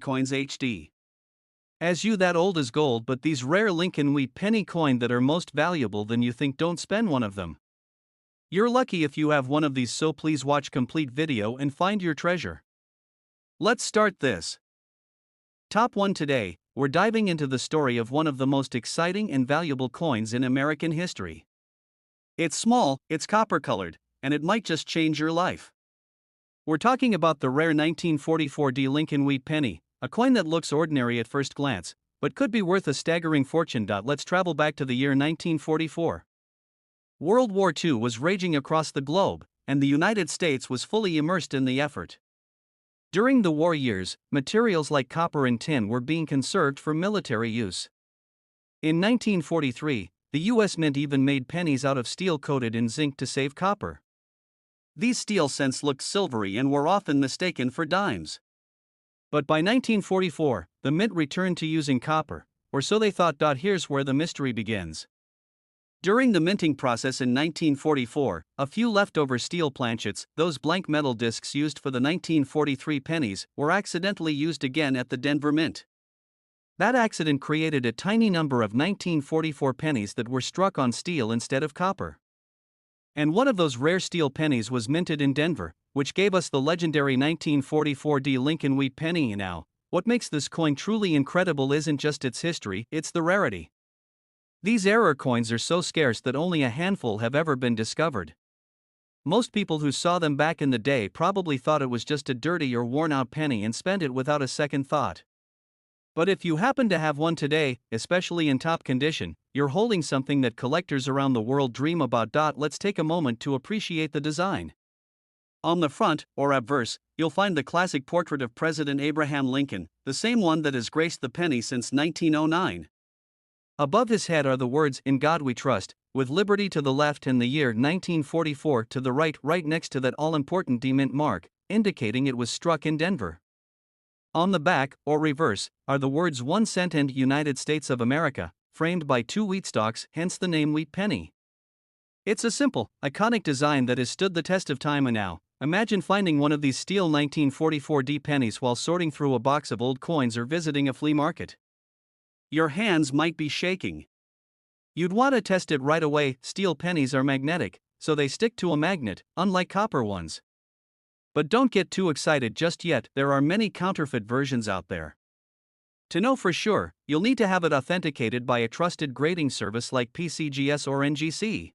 Coins HD. As you that old as gold, but these rare Lincoln Wheat penny coin that are most valuable than you think, don't spend one of them. You're lucky if you have one of these, so please watch complete video and find your treasure. Let's start this. Top 1 today, we're diving into the story of one of the most exciting and valuable coins in American history. It's small, it's copper colored, and it might just change your life. We're talking about the rare 1944 Lincoln Wheat penny, a coin that looks ordinary at first glance, but could be worth a staggering fortune. Let's travel back to the year 1944. World War II was raging across the globe, and the United States was fully immersed in the effort. During the war years, materials like copper and tin were being conserved for military use. In 1943, the U.S. Mint even made pennies out of steel coated in zinc to save copper. These steel cents looked silvery and were often mistaken for dimes. But by 1944, the Mint returned to using copper, or so they thought. Here's where the mystery begins. During the minting process in 1944, a few leftover steel planchets, those blank metal discs used for the 1943 pennies, were accidentally used again at the Denver Mint. That accident created a tiny number of 1944 pennies that were struck on steel instead of copper. And one of those rare steel pennies was minted in Denver, which gave us the legendary 1944 Lincoln Wheat penny. Now, what makes this coin truly incredible isn't just its history, it's the rarity. These error coins are so scarce that only a handful have ever been discovered. Most people who saw them back in the day probably thought it was just a dirty or worn-out penny and spent it without a second thought. But if you happen to have one today, especially in top condition, you're holding something that collectors around the world dream about. Let's take a moment to appreciate the design. On the front, or obverse, you'll find the classic portrait of President Abraham Lincoln, the same one that has graced the penny since 1909. Above his head are the words, "In God We Trust," with liberty to the left and the year 1944 to the right next to that all-important D-Mint mark, indicating it was struck in Denver. On the back, or reverse, are the words 1 cent and United States of America, framed by 2 wheat stalks, hence the name Wheat Penny. It's a simple, iconic design that has stood the test of time. And now, imagine finding one of these steel 1944 D pennies while sorting through a box of old coins or visiting a flea market. Your hands might be shaking. You'd want to test it right away. Steel pennies are magnetic, so they stick to a magnet, unlike copper ones. But don't get too excited just yet, there are many counterfeit versions out there. To know for sure, you'll need to have it authenticated by a trusted grading service like PCGS or NGC.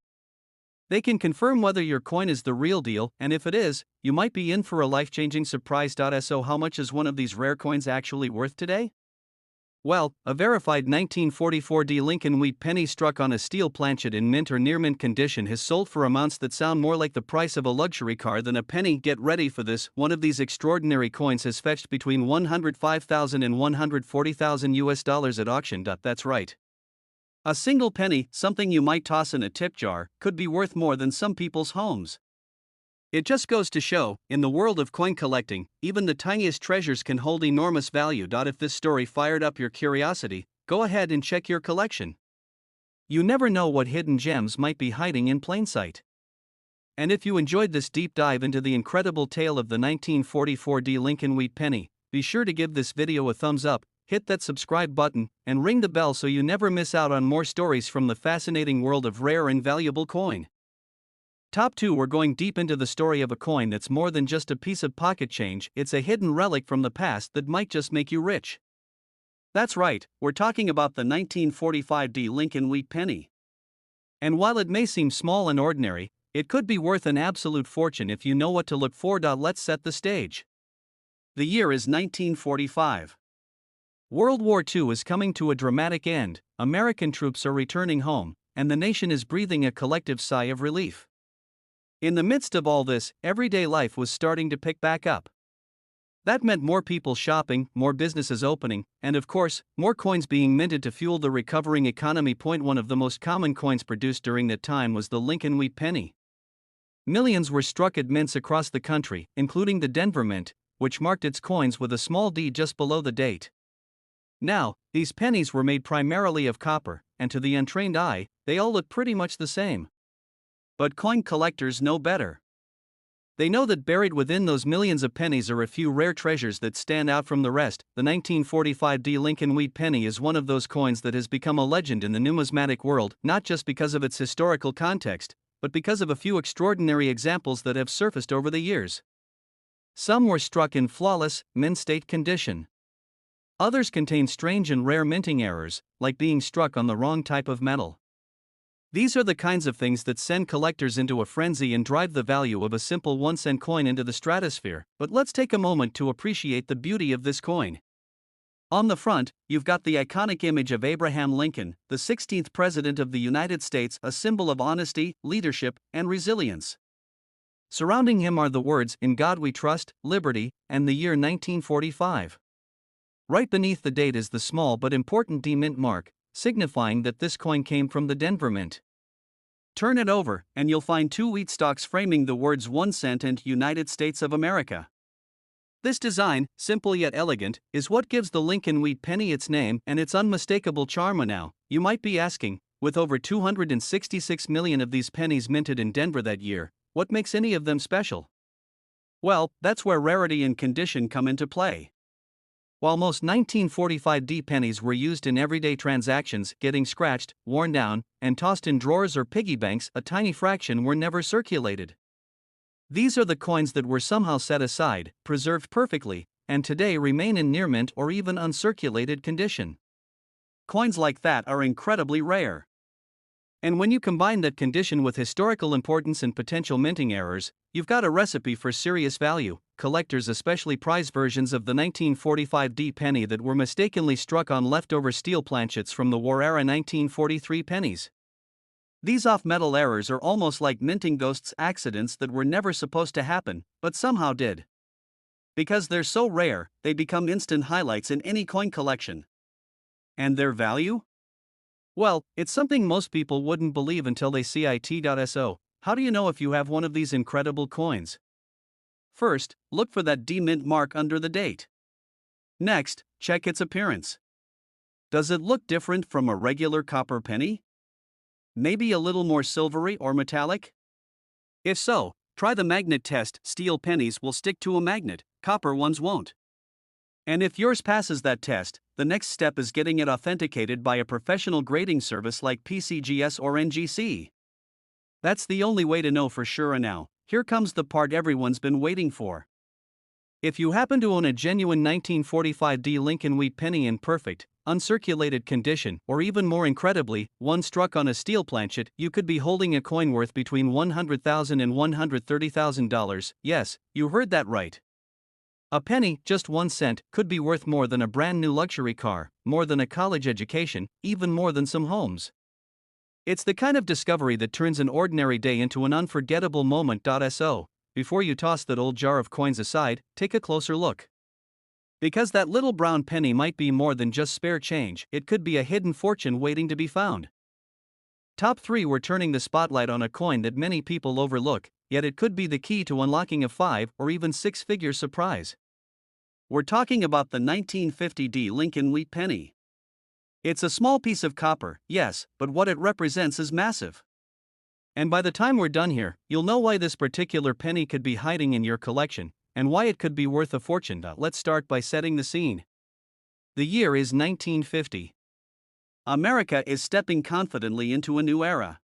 They can confirm whether your coin is the real deal, and if it is, you might be in for a life-changing surprise. So how much is one of these rare coins actually worth today? Well, a verified 1944 Lincoln Wheat penny struck on a steel planchet in mint or near mint condition has sold for amounts that sound more like the price of a luxury car than a penny. Get ready for this, one of these extraordinary coins has fetched between $105,000 and $140,000 US at auction. That's right. A single penny, something you might toss in a tip jar, could be worth more than some people's homes. It just goes to show, in the world of coin collecting, even the tiniest treasures can hold enormous value. If this story fired up your curiosity, go ahead and check your collection. You never know what hidden gems might be hiding in plain sight. And if you enjoyed this deep dive into the incredible tale of the 1944 Lincoln Wheat penny, be sure to give this video a thumbs up, hit that subscribe button, and ring the bell so you never miss out on more stories from the fascinating world of rare and valuable coin. Top 2, we're going deep into the story of a coin that's more than just a piece of pocket change, it's a hidden relic from the past that might just make you rich. That's right, we're talking about the 1945 Lincoln Wheat penny. And while it may seem small and ordinary, it could be worth an absolute fortune if you know what to look for. Let's set the stage. The year is 1945. World War II is coming to a dramatic end, American troops are returning home, and the nation is breathing a collective sigh of relief. In the midst of all this, everyday life was starting to pick back up. That meant more people shopping, more businesses opening, and of course, more coins being minted to fuel the recovering economy. One of the most common coins produced during that time was the Lincoln Wheat penny. Millions were struck at mints across the country, including the Denver Mint, which marked its coins with a small d just below the date. Now, these pennies were made primarily of copper, and to the untrained eye, they all look pretty much the same. But coin collectors know better. They know that buried within those millions of pennies are a few rare treasures that stand out from the rest. The 1945 D Lincoln Wheat penny is one of those coins that has become a legend in the numismatic world, not just because of its historical context, but because of a few extraordinary examples that have surfaced over the years. Some were struck in flawless, mint state condition. Others contain strange and rare minting errors, like being struck on the wrong type of metal. These are the kinds of things that send collectors into a frenzy and drive the value of a simple 1-cent coin into the stratosphere. But let's take a moment to appreciate the beauty of this coin. On the front, you've got the iconic image of Abraham Lincoln, the 16th President of the United States, a symbol of honesty, leadership, and resilience. Surrounding him are the words, "In God We Trust," "Liberty," and the year 1945. Right beneath the date is the small but important D mint mark, signifying that this coin came from the Denver Mint. Turn it over, and you'll find two wheat stalks framing the words 1 cent and United States of America. This design, simple yet elegant, is what gives the Lincoln Wheat penny its name and its unmistakable charm. Now, you might be asking, with over 266 million of these pennies minted in Denver that year, what makes any of them special? Well, that's where rarity and condition come into play. While most 1945 D pennies were used in everyday transactions, getting scratched, worn down, and tossed in drawers or piggy banks, a tiny fraction were never circulated. These are the coins that were somehow set aside, preserved perfectly, and today remain in near mint or even uncirculated condition. Coins like that are incredibly rare. And when you combine that condition with historical importance and potential minting errors, you've got a recipe for serious value. Collectors especially prize versions of the 1945 D penny that were mistakenly struck on leftover steel planchets from the war-era 1943 pennies. These off-metal errors are almost like minting ghosts, accidents that were never supposed to happen, but somehow did. Because they're so rare, they become instant highlights in any coin collection. And their value? Well, it's something most people wouldn't believe until they see it.so. How do you know if you have one of these incredible coins? First, look for that D mint mark under the date. Next, check its appearance. Does it look different from a regular copper penny? Maybe a little more silvery or metallic? If so, try the magnet test. Steel pennies will stick to a magnet, copper ones won't. And if yours passes that test, the next step is getting it authenticated by a professional grading service like PCGS or NGC. That's the only way to know for sure. And now, here comes the part everyone's been waiting for. If you happen to own a genuine 1945 D Lincoln Wheat penny in perfect, uncirculated condition, or even more incredibly, one struck on a steel planchet, you could be holding a coin worth between $100,000 and $130,000. Yes, you heard that right. A penny, just 1 cent, could be worth more than a brand new luxury car, more than a college education, even more than some homes. It's the kind of discovery that turns an ordinary day into an unforgettable moment.so. Before you toss that old jar of coins aside, take a closer look. Because that little brown penny might be more than just spare change, it could be a hidden fortune waiting to be found. Top 3, we're turning the spotlight on a coin that many people overlook, yet it could be the key to unlocking a 5 or even 6-figure surprise. We're talking about the 1950 D Lincoln Wheat penny. It's a small piece of copper, yes, but what it represents is massive. And by the time we're done here, you'll know why this particular penny could be hiding in your collection, and why it could be worth a fortune. Let's start by setting the scene. The year is 1950. America is stepping confidently into a new era.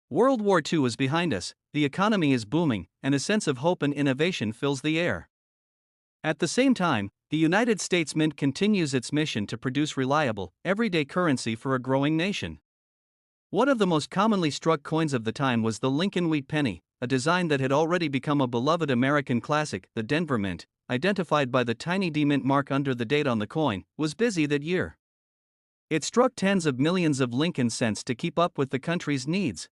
World War II is behind us, the economy is booming, and a sense of hope and innovation fills the air. At the same time, the United States Mint continues its mission to produce reliable, everyday currency for a growing nation. One of the most commonly struck coins of the time was the Lincoln Wheat penny, a design that had already become a beloved American classic. The Denver Mint, identified by the tiny D mint mark under the date on the coin, was busy that year. It struck tens of millions of Lincoln cents to keep up with the country's needs.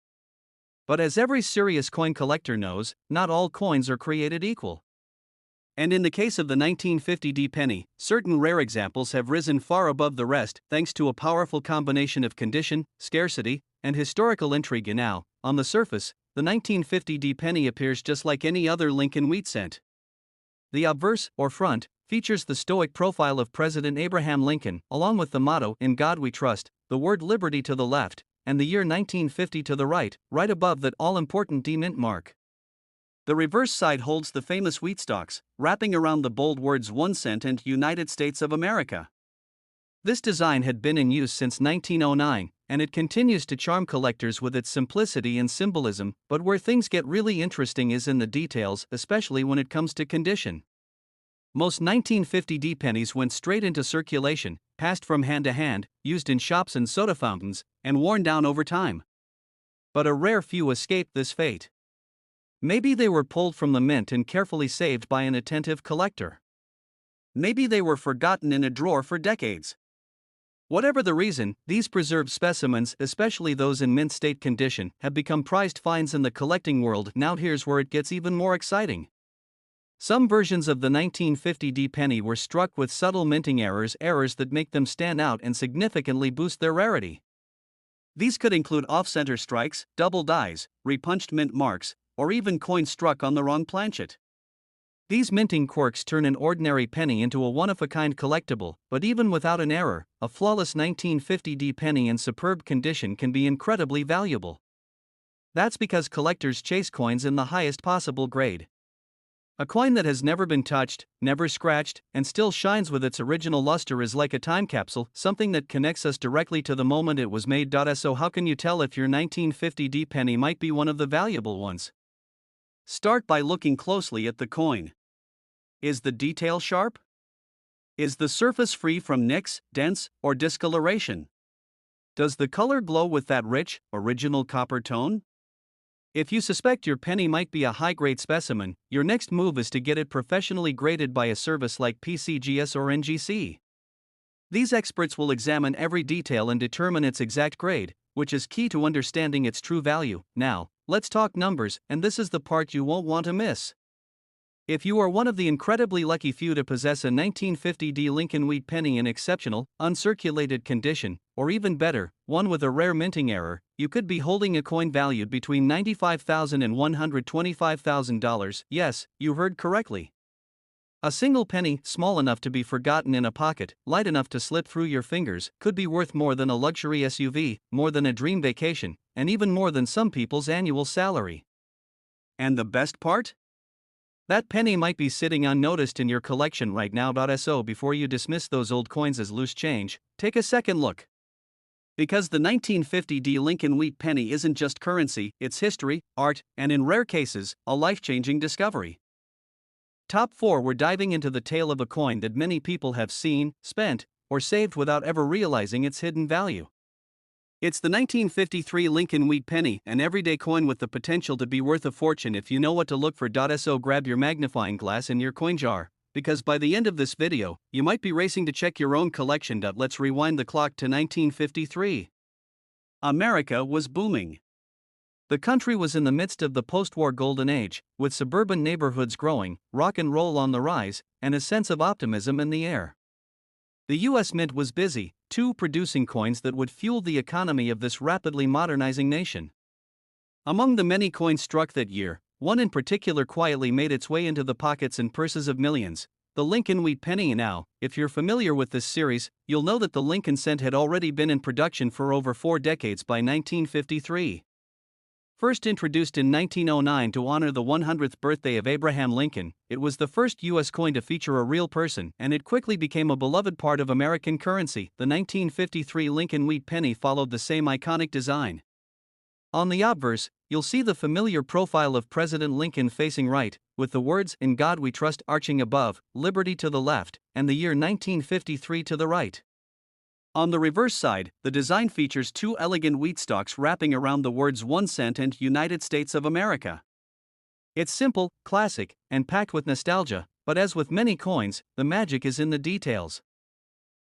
But as every serious coin collector knows, not all coins are created equal. And in the case of the 1950 D penny, certain rare examples have risen far above the rest thanks to a powerful combination of condition, scarcity, and historical intrigue. Now, on the surface, the 1950 D penny appears just like any other Lincoln Wheat cent. The obverse, or front, features the stoic profile of President Abraham Lincoln, along with the motto, "In God We Trust," the word liberty to the left, and the year 1950 to the right, right above that all-important D mint mark. The reverse side holds the famous wheat stalks, wrapping around the bold words 1 cent and United States of America. This design had been in use since 1909, and it continues to charm collectors with its simplicity and symbolism, but where things get really interesting is in the details, especially when it comes to condition. Most 1950 pennies went straight into circulation, passed from hand to hand, used in shops and soda fountains, and worn down over time. But a rare few escaped this fate. Maybe they were pulled from the mint and carefully saved by an attentive collector. Maybe they were forgotten in a drawer for decades. Whatever the reason, these preserved specimens, especially those in mint state condition, have become prized finds in the collecting world. Now here's where it gets even more exciting. Some versions of the 1950 penny were struck with subtle minting errors that make them stand out and significantly boost their rarity. These could include off-center strikes, double dies, repunched mint marks, or even coins struck on the wrong planchet. These minting quirks turn an ordinary penny into a one-of-a-kind collectible, but even without an error, a flawless 1950 penny in superb condition can be incredibly valuable. That's because collectors chase coins in the highest possible grade. A coin that has never been touched, never scratched, and still shines with its original luster is like a time capsule, something that connects us directly to the moment it was made. So how can you tell if your 1950 penny might be one of the valuable ones? Start by looking closely at the coin. Is the detail sharp? Is the surface free from nicks, dents, or discoloration? Does the color glow with that rich, original copper tone? If you suspect your penny might be a high-grade specimen, your next move is to get it professionally graded by a service like PCGS or NGC. These experts will examine every detail and determine its exact grade, which is key to understanding its true value. Now, let's talk numbers, and this is the part you won't want to miss. If you are one of the incredibly lucky few to possess a 1950 Lincoln wheat penny in exceptional, uncirculated condition, or even better, one with a rare minting error, you could be holding a coin valued between $95,000 and $125,000. Yes, you heard correctly. A single penny, small enough to be forgotten in a pocket, light enough to slip through your fingers, could be worth more than a luxury SUV, more than a dream vacation, and even more than some people's annual salary. And the best part? That penny might be sitting unnoticed in your collection right now. So before you dismiss those old coins as loose change, take a second look. Because the 1950 Lincoln wheat penny isn't just currency, it's history, art, and in rare cases, a life-changing discovery. Top 4. We're diving into the tale of a coin that many people have seen, spent, or saved without ever realizing its hidden value. It's the 1953 Lincoln wheat penny, an everyday coin with the potential to be worth a fortune if you know what to look for. So grab your magnifying glass and your coin jar, because by the end of this video, you might be racing to check your own collection. Let's rewind the clock to 1953. America was booming. The country was in the midst of the post-war golden age, with suburban neighborhoods growing, rock and roll on the rise, and a sense of optimism in the air. The U.S. Mint was busy, too, producing coins that would fuel the economy of this rapidly modernizing nation. Among the many coins struck that year, one in particular quietly made its way into the pockets and purses of millions, the Lincoln wheat penny. Now, if you're familiar with this series, you'll know that the Lincoln cent had already been in production for over 4 decades by 1953. First introduced in 1909 to honor the 100th birthday of Abraham Lincoln, it was the first U.S. coin to feature a real person, and it quickly became a beloved part of American currency. The 1953 Lincoln wheat penny followed the same iconic design. On the obverse, you'll see the familiar profile of President Lincoln facing right, with the words "In God We Trust" arching above, liberty to the left, and the year 1953 to the right. On the reverse side, the design features 2 elegant wheat stalks wrapping around the words 1 cent and United States of America. It's simple, classic, and packed with nostalgia, but as with many coins, the magic is in the details.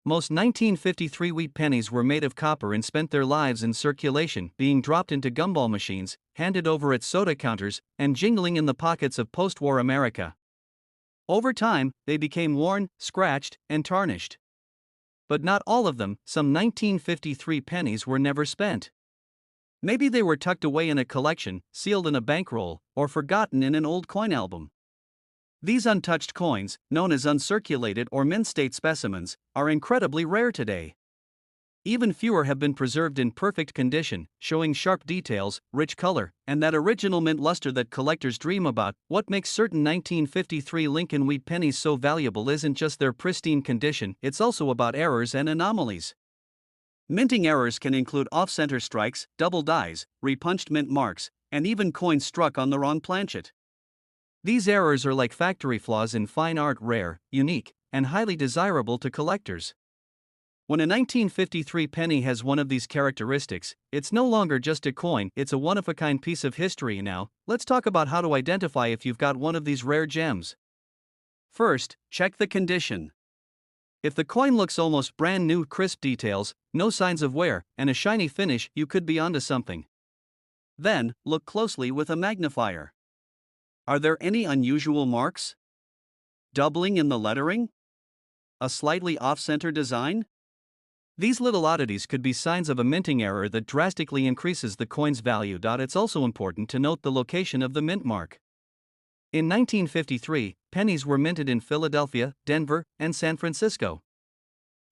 Most 1953 wheat pennies were made of copper and spent their lives in circulation, being dropped into gumball machines, handed over at soda counters, and jingling in the pockets of post-war America. Over time, they became worn, scratched, and tarnished. But not all of them. Some 1953 pennies were never spent. Maybe they were tucked away in a collection, sealed in a bankroll, or forgotten in an old coin album. These untouched coins, known as uncirculated or mint state specimens, are incredibly rare today. Even fewer have been preserved in perfect condition, showing sharp details, rich color, and that original mint luster that collectors dream about. What makes certain 1953 Lincoln Wheat pennies so valuable isn't just their pristine condition, it's also about errors and anomalies. Minting errors can include off-center strikes, double dies, repunched mint marks, and even coins struck on the wrong planchet. These errors are like factory flaws in fine art, rare, unique, and highly desirable to collectors. When a 1953 penny has one of these characteristics, it's no longer just a coin, it's a one-of-a-kind piece of history. Now, let's talk about how to identify if you've got one of these rare gems. First, check the condition. If the coin looks almost brand new, crisp details, no signs of wear, and a shiny finish, you could be onto something. Then, look closely with a magnifier. Are there any unusual marks? Doubling in the lettering? A slightly off-center design? These little oddities could be signs of a minting error that drastically increases the coin's value. It's also important to note the location of the mint mark. In 1953, pennies were minted in Philadelphia, Denver, and San Francisco.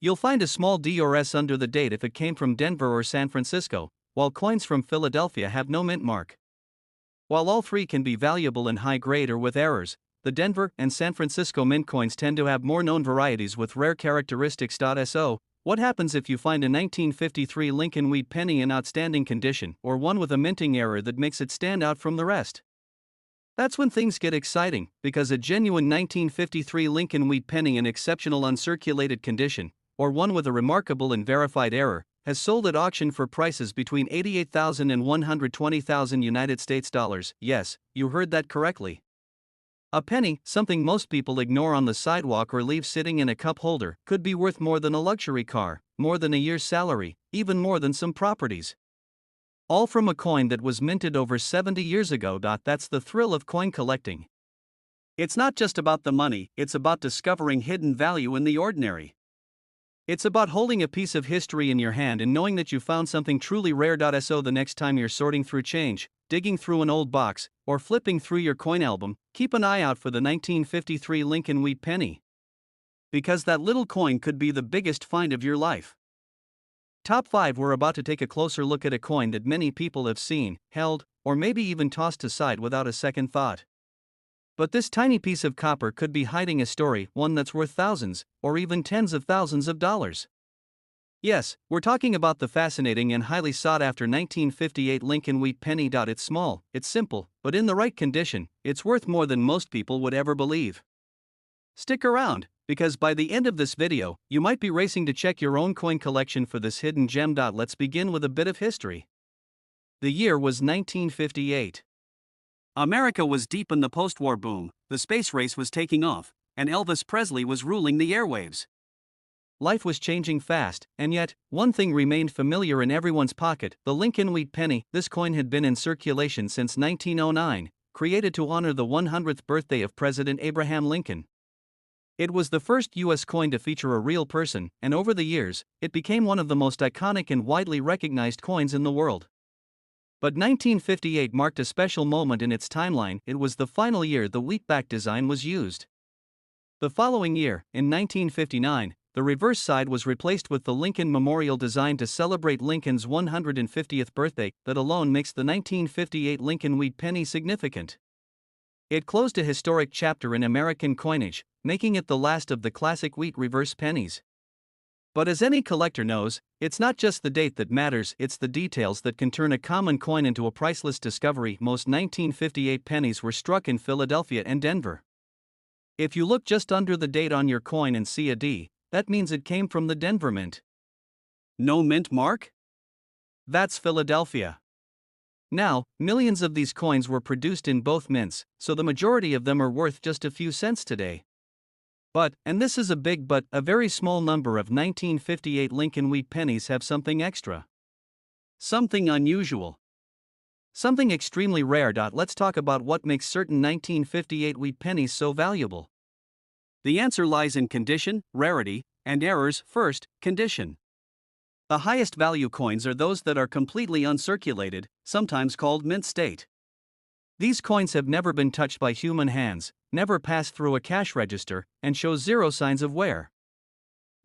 You'll find a small D or S under the date if it came from Denver or San Francisco, while coins from Philadelphia have no mint mark. While all three can be valuable in high grade or with errors, the Denver and San Francisco mint coins tend to have more known varieties with rare characteristics. So, what happens if you find a 1953 Lincoln Wheat penny in outstanding condition, or one with a minting error that makes it stand out from the rest? That's when things get exciting, because a genuine 1953 Lincoln Wheat penny in exceptional uncirculated condition, or one with a remarkable and verified error, has sold at auction for prices between $88,000 and $120,000 United States dollars. Yes, you heard that correctly. A penny, something most people ignore on the sidewalk or leave sitting in a cup holder, could be worth more than a luxury car, more than a year's salary, even more than some properties. All from a coin that was minted over 70 years ago. That's the thrill of coin collecting. It's not just about the money, it's about discovering hidden value in the ordinary. It's about holding a piece of history in your hand and knowing that you found something truly rare. So the next time you're sorting through change, digging through an old box, or flipping through your coin album, keep an eye out for the 1953 Lincoln Wheat penny. Because that little coin could be the biggest find of your life. Top 5. We're about to take a closer look at a coin that many people have seen, held, or maybe even tossed aside without a second thought. But this tiny piece of copper could be hiding a story, one that's worth thousands, or even tens of thousands of dollars. Yes, we're talking about the fascinating and highly sought-after 1958 Lincoln Wheat penny. It's small, it's simple, but in the right condition, it's worth more than most people would ever believe. Stick around, because by the end of this video, you might be racing to check your own coin collection for this hidden gem. Let's begin with a bit of history. The year was 1958. America was deep in the post-war boom, the space race was taking off, and Elvis Presley was ruling the airwaves. Life was changing fast, and yet, one thing remained familiar in everyone's pocket: the Lincoln Wheat penny. This coin had been in circulation since 1909, created to honor the 100th birthday of President Abraham Lincoln. It was the first U.S. coin to feature a real person, and over the years, it became one of the most iconic and widely recognized coins in the world. But 1958 marked a special moment in its timeline. It was the final year the wheatback design was used. The following year, in 1959, the reverse side was replaced with the Lincoln Memorial design to celebrate Lincoln's 150th birthday. That alone makes the 1958 Lincoln Wheat penny significant. It closed a historic chapter in American coinage, making it the last of the classic wheat reverse pennies. But as any collector knows, it's not just the date that matters, it's the details that can turn a common coin into a priceless discovery. Most 1958 pennies were struck in Philadelphia and Denver. If you look just under the date on your coin and see a D, that means it came from the Denver Mint. No mint mark? That's Philadelphia. Now, millions of these coins were produced in both mints, so the majority of them are worth just a few cents today. But, and this is a big but, a very small number of 1958 Lincoln Wheat pennies have something extra. Something unusual. Something extremely rare. Let's talk about what makes certain 1958 wheat pennies so valuable. The answer lies in condition, rarity, and errors. First, condition. The highest value coins are those that are completely uncirculated, sometimes called mint state. These coins have never been touched by human hands, never passed through a cash register, and show zero signs of wear.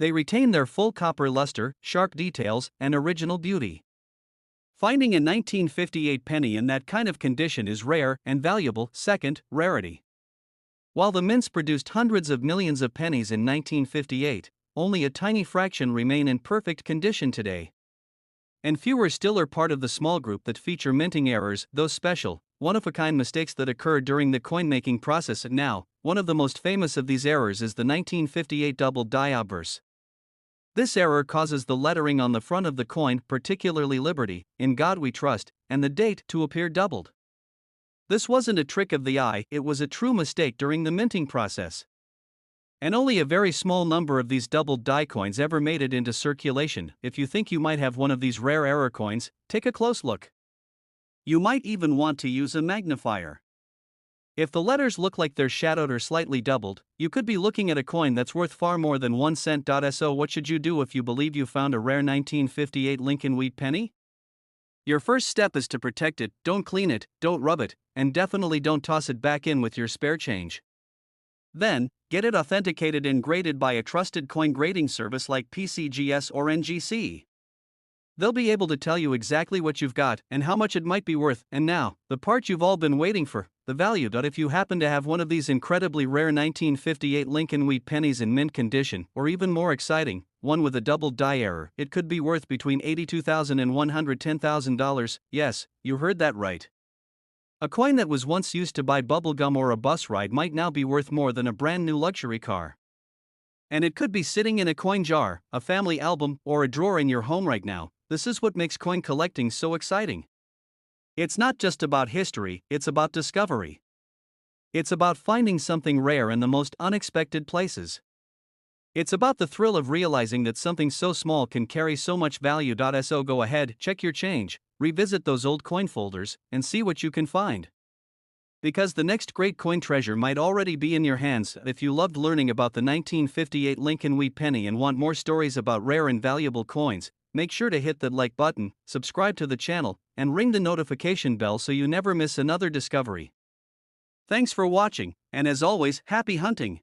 They retain their full copper luster, sharp details, and original beauty. Finding a 1958 penny in that kind of condition is rare and valuable. Second, rarity. While the mints produced hundreds of millions of pennies in 1958, only a tiny fraction remain in perfect condition today. And fewer still are part of the small group that feature minting errors, those special, one-of-a-kind mistakes that occurred during the coin-making process. And now, one of the most famous of these errors is the 1958 double die obverse. This error causes the lettering on the front of the coin, particularly Liberty, In God We Trust, and the date to appear doubled. This wasn't a trick of the eye, it was a true mistake during the minting process. And only a very small number of these doubled die coins ever made it into circulation. If you think you might have one of these rare error coins, take a close look. You might even want to use a magnifier. If the letters look like they're shadowed or slightly doubled, you could be looking at a coin that's worth far more than 1 cent. So what should you do if you believe you found a rare 1958 Lincoln wheat penny? Your first step is to protect it. Don't clean it, don't rub it, and definitely don't toss it back in with your spare change. Then, get it authenticated and graded by a trusted coin grading service like PCGS or NGC. They'll be able to tell you exactly what you've got and how much it might be worth. And now, the part you've all been waiting for, the value. If you happen to have one of these incredibly rare 1958 Lincoln wheat pennies in mint condition, or even more exciting, one with a double die error, it could be worth between $82,000 and $110,000. Yes, you heard that right. A coin that was once used to buy bubblegum or a bus ride might now be worth more than a brand new luxury car. And it could be sitting in a coin jar, a family album, or a drawer in your home right now. This is what makes coin collecting so exciting. It's not just about history, it's about discovery. It's about finding something rare in the most unexpected places. It's about the thrill of realizing that something so small can carry so much value. So go ahead, check your change, revisit those old coin folders, and see what you can find. Because the next great coin treasure might already be in your hands. If you loved learning about the 1958 Lincoln wheat penny and want more stories about rare and valuable coins, make sure to hit that like button, subscribe to the channel, and ring the notification bell so you never miss another discovery. Thanks for watching, and as always, happy hunting!